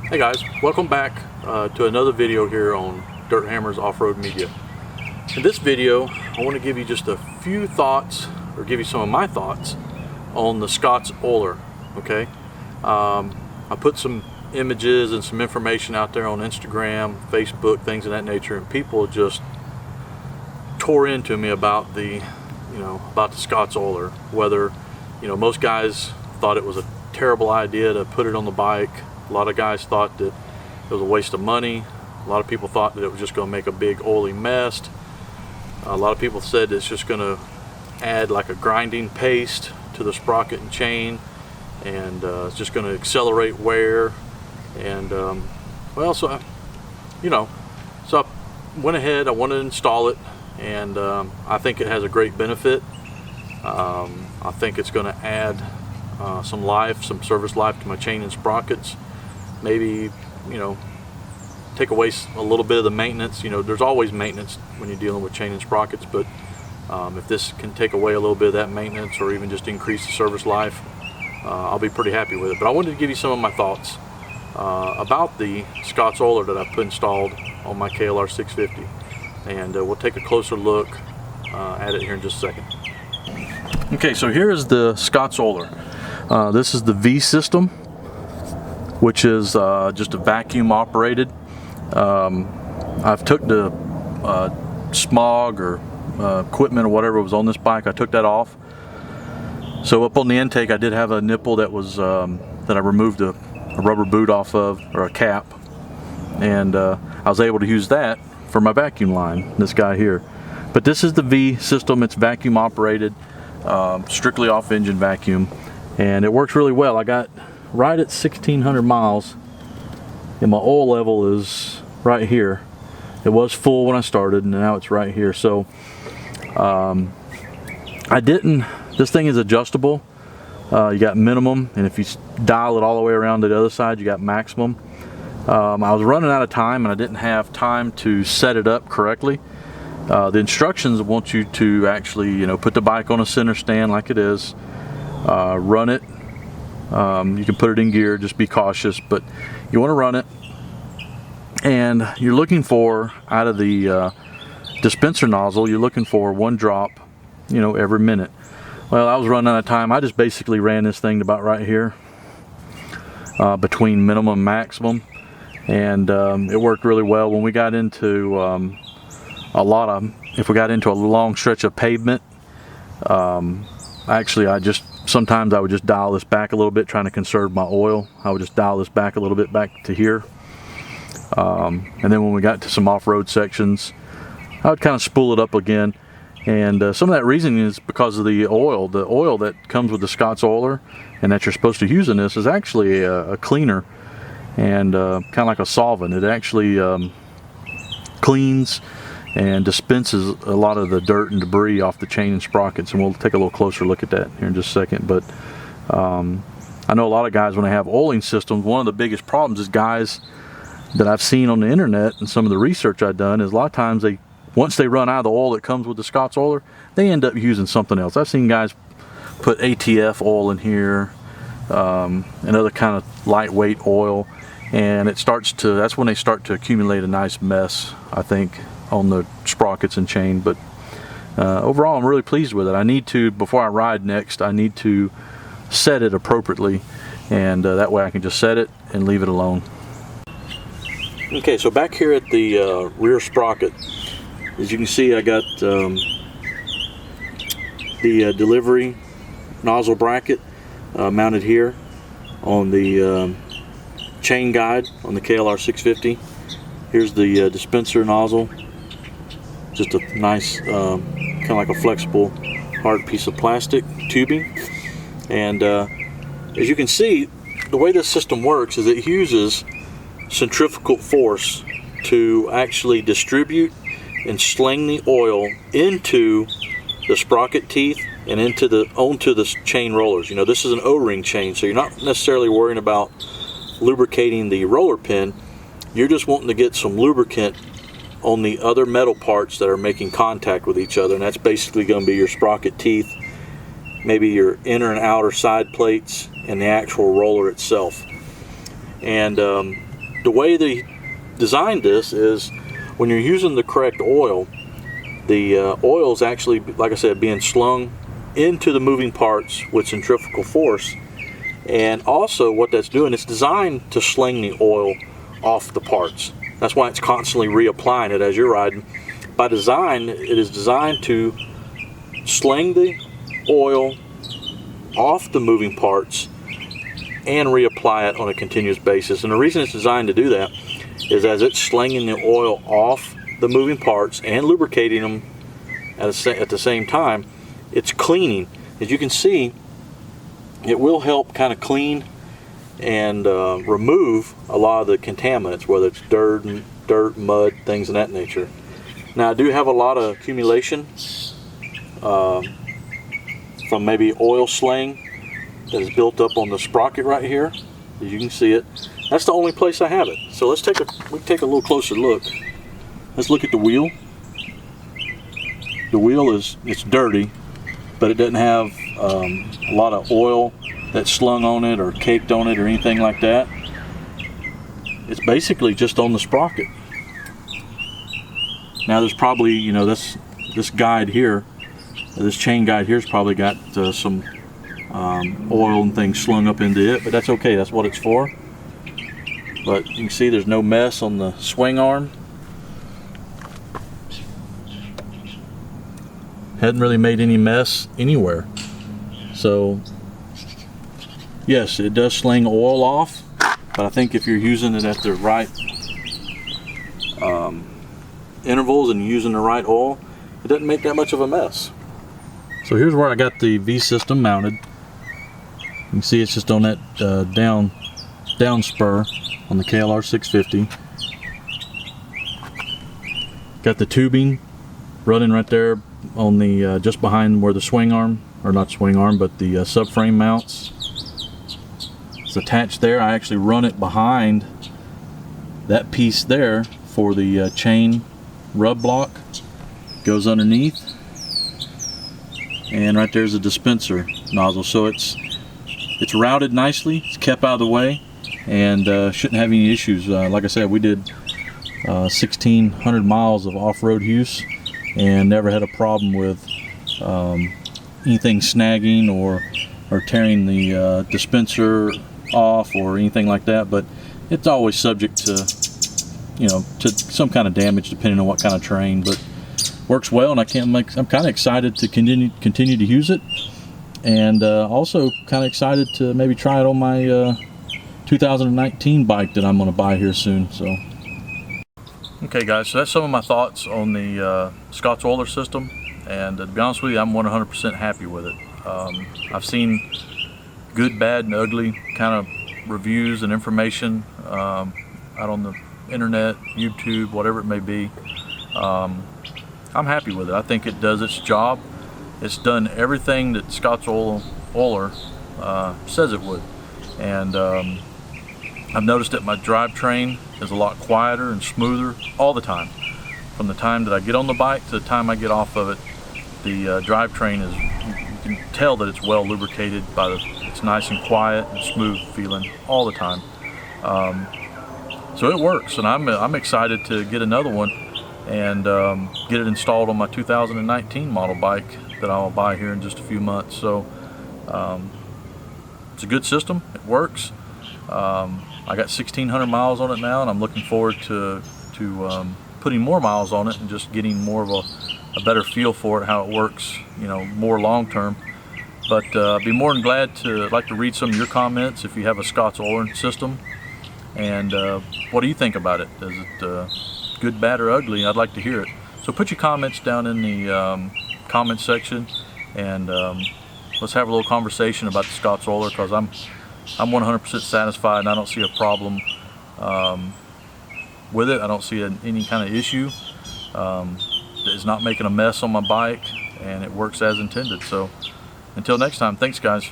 Hey guys, welcome back to another video here on Dirt Hammers Off-Road Media. In this video, I want to give you just a few thoughts, or give you some of my thoughts on the Scottolier. Okay, I put some images and some information out there on Instagram, Facebook, things of that nature, and people just tore into me about the Scottolier. Whether most guys thought it was a terrible idea to put it on the bike. A lot of guys thought that it was a waste of money. A lot of people thought that it was just going to make a big oily mess. A lot of people said it's just going to add like a grinding paste to the sprocket and chain, and it's just going to accelerate wear. And so I went ahead. I wanted to install it, and I think it has a great benefit. I think it's going to add some service life to my chain and sprockets. Maybe take away a little bit of the maintenance. There's always maintenance when you're dealing with chain and sprockets, but if this can take away a little bit of that maintenance, or even just increase the service life, I'll be pretty happy with it. But I wanted to give you some of my thoughts about the Scottolier that I put installed on my KLR 650, and we'll take a closer look at it here in just a second. Okay, so here is the Scottolier. This is the V system, which is just a vacuum operated. I've took the smog or equipment or whatever was on this bike, I took that off. So up on the intake I did have a nipple that was that I removed a rubber boot off of, or a cap, and I was able to use that for my vacuum line, this guy here. But this is the V system. It's vacuum operated, strictly off engine vacuum, and it works really well. I got right at 1,600 miles, and my oil level is right here. It was full when I started, and now it's right here. So this thing is adjustable. You got minimum, and if you dial it all the way around to the other side, you got maximum. I was running out of time, and I didn't have time to set it up correctly. The instructions want you to actually put the bike on a center stand like it is, run it. You can put it in gear, just be cautious, but you want to run it, and you're looking for, out of the dispenser nozzle, you're looking for 1 drop every minute. Well, I was running out of time. I just basically ran this thing about right here, between minimum and maximum, and it worked really well. When we got into if we got into a long stretch of pavement, sometimes I would just dial this back a little bit, trying to conserve my oil. I would just dial this back a little bit, back to here. And then when we got to some off-road sections, I would kind of spool it up again. And some of that reasoning is because of the oil. The oil that comes with the Scottolier and that you're supposed to use in this is actually a cleaner, and kind of like a solvent. It actually cleans and dispenses a lot of the dirt and debris off the chain and sprockets, and we'll take a little closer look at that here in just a second. But I know a lot of guys, when they have oiling systems, one of the biggest problems is guys that I've seen on the internet, and some of the research I've done, is a lot of times once they run out of the oil that comes with the Scottolier, they end up using something else. I've seen guys put ATF oil in here, another kind of lightweight oil, and that's when they start to accumulate a nice mess, I think, on the sprockets and chain. But overall, I'm really pleased with it. Before I ride next, I need to set it appropriately, and that way I can just set it and leave it alone. Okay, so back here at the rear sprocket, as you can see, I got the delivery nozzle bracket mounted here on the chain guide on the KLR 650. Here's the dispenser nozzle. Just a nice, kind of like a flexible, hard piece of plastic tubing. And as you can see, the way this system works is it uses centrifugal force to actually distribute and sling the oil into the sprocket teeth and onto the chain rollers. This is an O-ring chain, so you're not necessarily worrying about lubricating the roller pin. You're just wanting to get some lubricant on the other metal parts that are making contact with each other, and that's basically going to be your sprocket teeth, maybe your inner and outer side plates, and the actual roller itself. And the way they designed this is when you're using the correct oil, the oil is actually, like I said, being slung into the moving parts with centrifugal force. And also what that's doing, it's designed to sling the oil off the parts. That's why it's constantly reapplying it as you're riding. By design, it is designed to sling the oil off the moving parts and reapply it on a continuous basis. And the reason it's designed to do that is as it's slinging the oil off the moving parts and lubricating them at the same time, it's cleaning. As you can see, it will help kind of clean and remove a lot of the contaminants, whether it's dirt, mud, things of that nature. Now I do have a lot of accumulation from maybe oil sling that is built up on the sprocket right here. As you can see it, that's the only place I have it. So let's take a little closer look. Let's look at the wheel. The wheel it's dirty, but it doesn't have a lot of oil that's slung on it or caked on it or anything like that. It's basically just on the sprocket. Now there's probably, you know, this guide here, this chain guide here's probably got some oil and things slung up into it, but that's okay, that's what it's for. But you can see there's no mess on the swing arm. Hadn't really made any mess anywhere. So yes, it does sling oil off, but I think if you're using it at the right intervals and using the right oil, it doesn't make that much of a mess. So here's where I got the V system mounted. You can see it's just on that down spur on the KLR 650. Got the tubing running right there on the just behind where the swing arm, or not swing arm, but the subframe mounts. It's attached there. I actually run it behind that piece there for the chain rub block. Goes underneath, and right there's a dispenser nozzle. So it's routed nicely. It's kept out of the way, and shouldn't have any issues. Like I said, we did 1,600 miles of off-road use and never had a problem with anything snagging or tearing the dispenser off or anything like that. But it's always subject to, you know, to some kind of damage depending on what kind of terrain. But works well, and I'm kind of excited to continue to use it, and also kind of excited to maybe try it on my 2019 bike that I'm going to buy here soon. So, okay, guys, so that's some of my thoughts on the Scottolier system, and to be honest with you, I'm 100% happy with it. I've seen good, bad, and ugly kind of reviews and information out on the internet, YouTube, whatever it may be. I'm happy with it. I think it does its job. It's done everything that Scottolier says it would. And I've noticed that my drivetrain is a lot quieter and smoother all the time. From the time that I get on the bike to the time I get off of it, the drivetrain is, you can tell that it's well lubricated by it's nice and quiet and smooth feeling all the time. So it works, and I'm excited to get another one and get it installed on my 2019 model bike that I'll buy here in just a few months. So it's a good system. It works. I got 1,600 miles on it now, and I'm looking forward to putting more miles on it and just getting more of a better feel for it, how it works, you know, more long term. But I'd be more than glad to like to read some of your comments if you have a Scottolier system, and what do you think about it? Is it good, bad, or ugly? I'd like to hear it. So put your comments down in the comment section, and let's have a little conversation about the Scottolier, because I'm 100% satisfied, and I don't see a problem with it. I don't see any kind of issue. It's not making a mess on my bike, and it works as intended. So until next time, thanks guys.